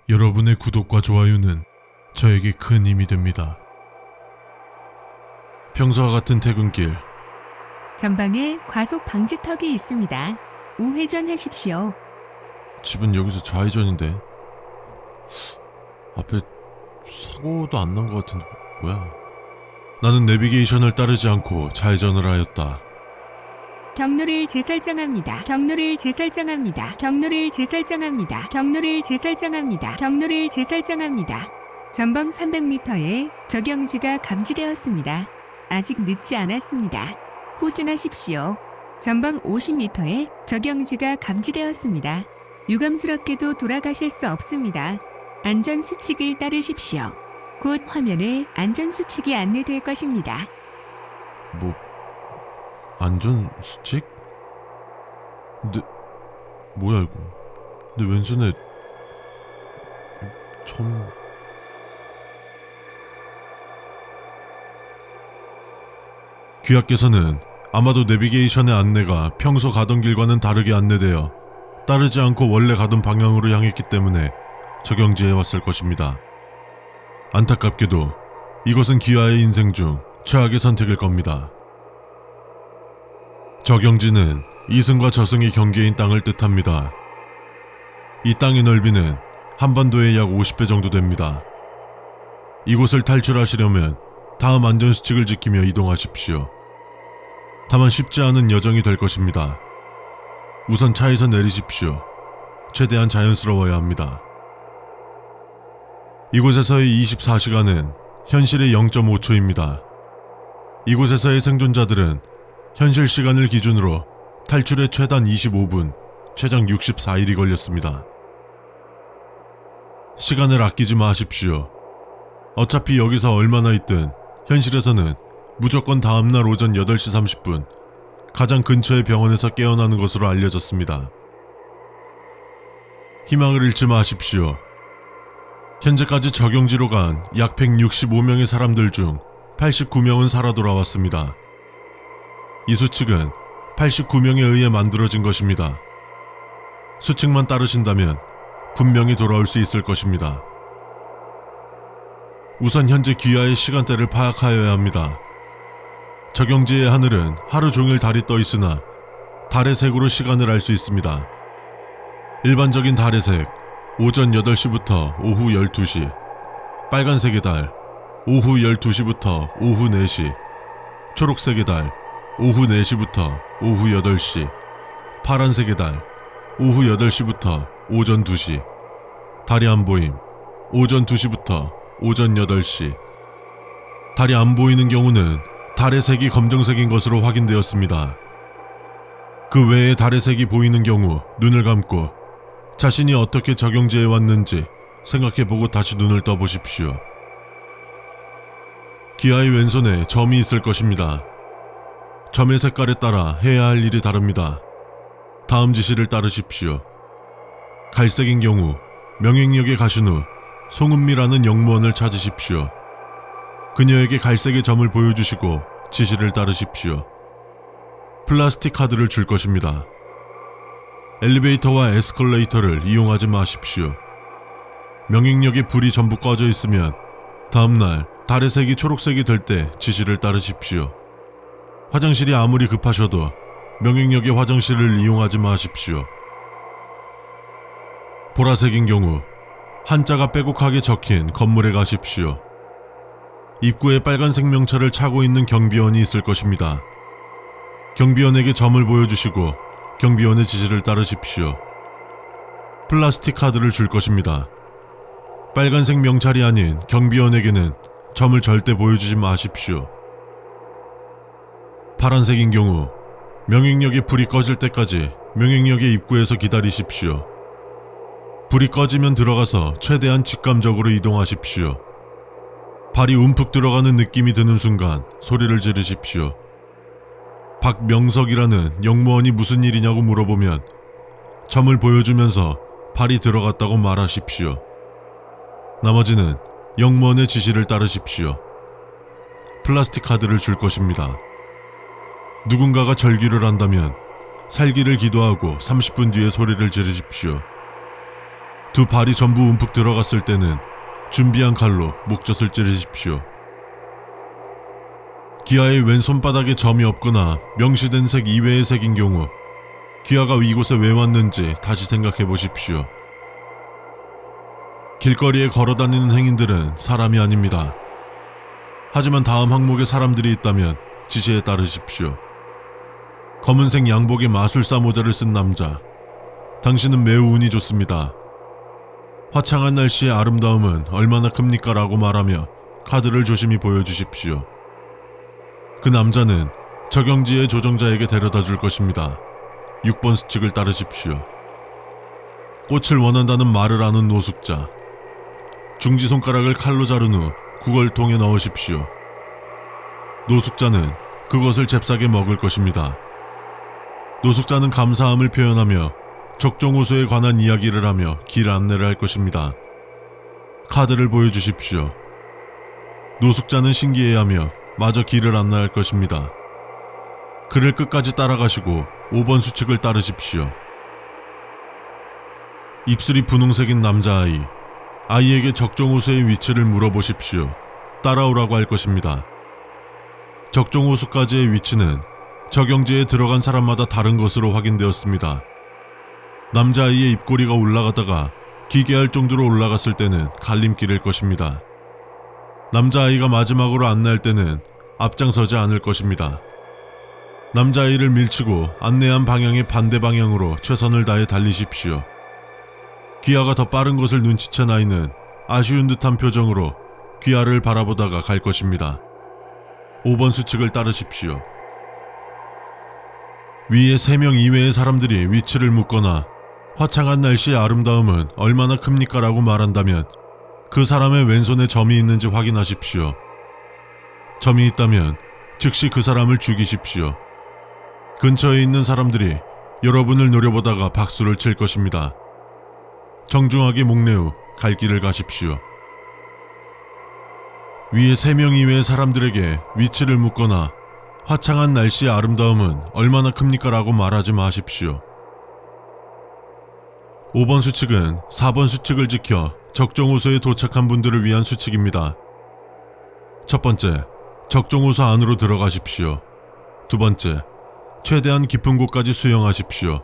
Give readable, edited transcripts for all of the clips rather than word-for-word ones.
여러분의 구독과 좋아요는 저에게 큰 힘이 됩니다. 평소와 같은 퇴근길, 전방에 과속 방지턱이 있습니다. 우회전하십시오. 집은 여기서 좌회전인데 앞에 사고도 안 난 것 같은데 뭐야? 나는 내비게이션을 따르지 않고 좌회전을 하였다. 경로를 재설정합니다. 경로를 재설정합니다. 경로를 재설정합니다. 경로를 재설정합니다. 경로를 재설정합니다. 전방 300m에 적용지가 감지되었습니다. 아직 늦지 않았습니다. 후진하십시오. 전방 50m에 적용지가 감지되었습니다. 유감스럽게도 돌아가실 수 없습니다. 안전수칙을 따르십시오. 곧 화면에 안전수칙이 안내될 것입니다. 안전수칙? 뭐야 이거? 내 왼손에 총... 귀하께서는 아마도 내비게이션의 안내가 평소 가던 길과는 다르게 안내되어 따르지 않고 원래 가던 방향으로 향했기 때문에 적용지에 왔을 것입니다. 안타깝게도 이것은 귀하의 인생 중 최악의 선택일 겁니다. 적용지는 이승과 저승의 경계인 땅을 뜻합니다. 이 땅의 넓이는 한반도의 약 50배 정도 됩니다. 이곳을 탈출하시려면 다음 안전수칙을 지키며 이동하십시오. 다만 쉽지 않은 여정이 될 것입니다. 우선 차에서 내리십시오. 최대한 자연스러워야 합니다. 이곳에서의 24시간은 현실의 0.5초입니다. 이곳에서의 생존자들은 현실 시간을 기준으로 탈출에 최단 25분, 최장 64일이 걸렸습니다. 시간을 아끼지 마십시오. 어차피 여기서 얼마나 있든 현실에서는 무조건 다음날 오전 8시 30분 가장 근처의 병원에서 깨어나는 것으로 알려졌습니다. 희망을 잃지 마십시오. 현재까지 적용지로 간 약 165명의 사람들 중 89명은 살아 돌아왔습니다. 이 수칙은 89명에 의해 만들어진 것입니다. 수칙만 따르신다면 분명히 돌아올 수 있을 것입니다. 우선 현재 귀하의 시간대를 파악하여야 합니다. 적용지의 하늘은 하루 종일 달이 떠 있으나 달의 색으로 시간을 알 수 있습니다. 일반적인 달의 색, 오전 8시부터 오후 12시, 빨간색의 달, 오후 12시부터 오후 4시, 초록색의 달, 오후 4시부터 오후 8시, 파란색의 달, 오후 8시부터 오전 2시, 달이 안 보임, 오전 2시부터 오전 8시. 달이 안 보이는 경우는 달의 색이 검정색인 것으로 확인되었습니다. 그 외에 달의 색이 보이는 경우 눈을 감고 자신이 어떻게 적용지에 왔는지 생각해보고 다시 눈을 떠보십시오. 귀하의 왼손에 점이 있을 것입니다. 점의 색깔에 따라 해야 할 일이 다릅니다. 다음 지시를 따르십시오. 갈색인 경우 명행역에 가신 후 송은미라는 영무원을 찾으십시오. 그녀에게 갈색의 점을 보여주시고 지시를 따르십시오. 플라스틱 카드를 줄 것입니다. 엘리베이터와 에스컬레이터를 이용하지 마십시오. 명행역에 불이 전부 꺼져 있으면 다음날 달의 색이 초록색이 될 때 지시를 따르십시오. 화장실이 아무리 급하셔도 명행역의 화장실을 이용하지 마십시오. 보라색인 경우 한자가 빼곡하게 적힌 건물에 가십시오. 입구에 빨간색 명찰을 차고 있는 경비원이 있을 것입니다. 경비원에게 점을 보여주시고 경비원의 지시를 따르십시오. 플라스틱 카드를 줄 것입니다. 빨간색 명찰이 아닌 경비원에게는 점을 절대 보여주지 마십시오. 파란색인 경우 명행역에 불이 꺼질 때까지 명행역의 입구에서 기다리십시오. 불이 꺼지면 들어가서 최대한 직감적으로 이동하십시오. 발이 움푹 들어가는 느낌이 드는 순간 소리를 지르십시오. 박명석이라는 영무원이 무슨 일이냐고 물어보면 점을 보여주면서 발이 들어갔다고 말하십시오. 나머지는 영무원의 지시를 따르십시오. 플라스틱 카드를 줄 것입니다. 누군가가 절규를 한다면 살기를 기도하고 30분 뒤에 소리를 지르십시오. 두 발이 전부 움푹 들어갔을 때는 준비한 칼로 목젖을 찌르십시오. 귀하의 왼손바닥에 점이 없거나 명시된 색 이외의 색인 경우 귀하가 이곳에 왜 왔는지 다시 생각해 보십시오. 길거리에 걸어다니는 행인들은 사람이 아닙니다. 하지만 다음 항목에 사람들이 있다면 지시에 따르십시오. 검은색 양복에 마술사 모자를 쓴 남자. 당신은 매우 운이 좋습니다. 화창한 날씨의 아름다움은 얼마나 큽니까? 라고 말하며 카드를 조심히 보여주십시오. 그 남자는 적용지의 조정자에게 데려다 줄 것입니다. 6번 수칙을 따르십시오. 꽃을 원한다는 말을 아는 노숙자. 중지손가락을 칼로 자른 후 구걸통에 넣으십시오. 노숙자는 그것을 잽싸게 먹을 것입니다. 노숙자는 감사함을 표현하며 적종호수에 관한 이야기를 하며 길 안내를 할 것입니다. 카드를 보여주십시오. 노숙자는 신기해하며 마저 길을 안내할 것입니다. 그를 끝까지 따라가시고 5번 수칙을 따르십시오. 입술이 분홍색인 남자아이. 아이에게 적종호수의 위치를 물어보십시오. 따라오라고 할 것입니다. 적종호수까지의 위치는 적용지에 들어간 사람마다 다른 것으로 확인되었습니다. 남자아이의 입꼬리가 올라가다가 기괴할 정도로 올라갔을 때는 갈림길일 것입니다. 남자아이가 마지막으로 안내할 때는 앞장서지 않을 것입니다. 남자아이를 밀치고 안내한 방향의 반대 방향으로 최선을 다해 달리십시오. 귀하가 더 빠른 것을 눈치챈 아이는 아쉬운 듯한 표정으로 귀하를 바라보다가 갈 것입니다. 5번 수칙을 따르십시오. 위에 3명 이외의 사람들이 위치를 묻거나 화창한 날씨의 아름다움은 얼마나 큽니까? 라고 말한다면 그 사람의 왼손에 점이 있는지 확인하십시오. 점이 있다면 즉시 그 사람을 죽이십시오. 근처에 있는 사람들이 여러분을 노려보다가 박수를 칠 것입니다. 정중하게 목례 후 갈 길을 가십시오. 위에 3명 이외의 사람들에게 위치를 묻거나 화창한 날씨의 아름다움은 얼마나 큽니까? 라고 말하지 마십시오. 5번 수칙은 4번 수칙을 지켜 적종호수에 도착한 분들을 위한 수칙입니다. 첫 번째, 적종호수 안으로 들어가십시오. 두 번째, 최대한 깊은 곳까지 수영하십시오.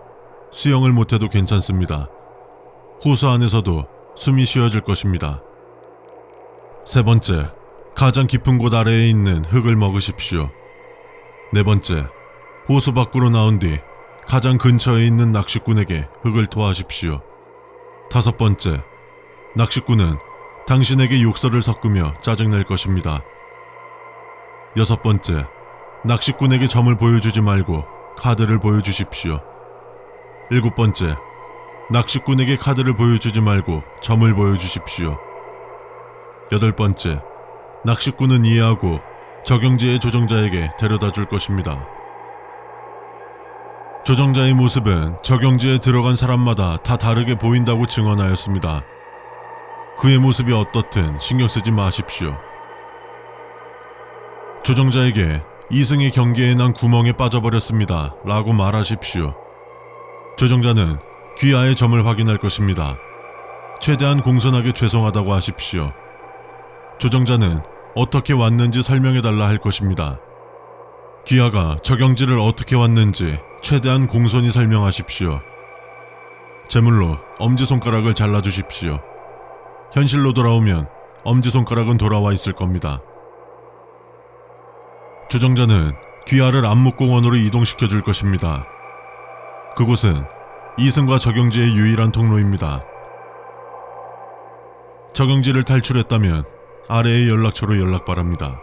수영을 못해도 괜찮습니다. 호수 안에서도 숨이 쉬어질 것입니다. 세 번째, 가장 깊은 곳 아래에 있는 흙을 먹으십시오. 네 번째, 호수 밖으로 나온 뒤 가장 근처에 있는 낚시꾼에게 흙을 토하십시오. 다섯 번째, 낚시꾼은 당신에게 욕설을 섞으며 짜증낼 것입니다. 여섯 번째, 낚시꾼에게 점을 보여주지 말고 카드를 보여주십시오. 일곱 번째, 낚시꾼에게 카드를 보여주지 말고 점을 보여주십시오. 여덟 번째, 낚시꾼은 이해하고 적용지의 조정자에게 데려다 줄 것입니다. 조정자의 모습은 적용지에 들어간 사람마다 다 다르게 보인다고 증언하였습니다. 그의 모습이 어떻든 신경 쓰지 마십시오. 조정자에게 이승의 경계에 난 구멍에 빠져버렸습니다. 라고 말하십시오. 조정자는 귀하의 점을 확인할 것입니다. 최대한 공손하게 죄송하다고 하십시오. 조정자는 어떻게 왔는지 설명해달라 할 것입니다. 귀하가 적용지를 어떻게 왔는지 최대한 공손히 설명하십시오. 제물로 엄지손가락을 잘라주십시오. 현실로 돌아오면 엄지손가락은 돌아와 있을 겁니다. 조정자는 귀하를 안목공원으로 이동시켜 줄 것입니다. 그곳은 이승과 적용지의 유일한 통로입니다. 적용지를 탈출했다면 아래의 연락처로 연락 바랍니다.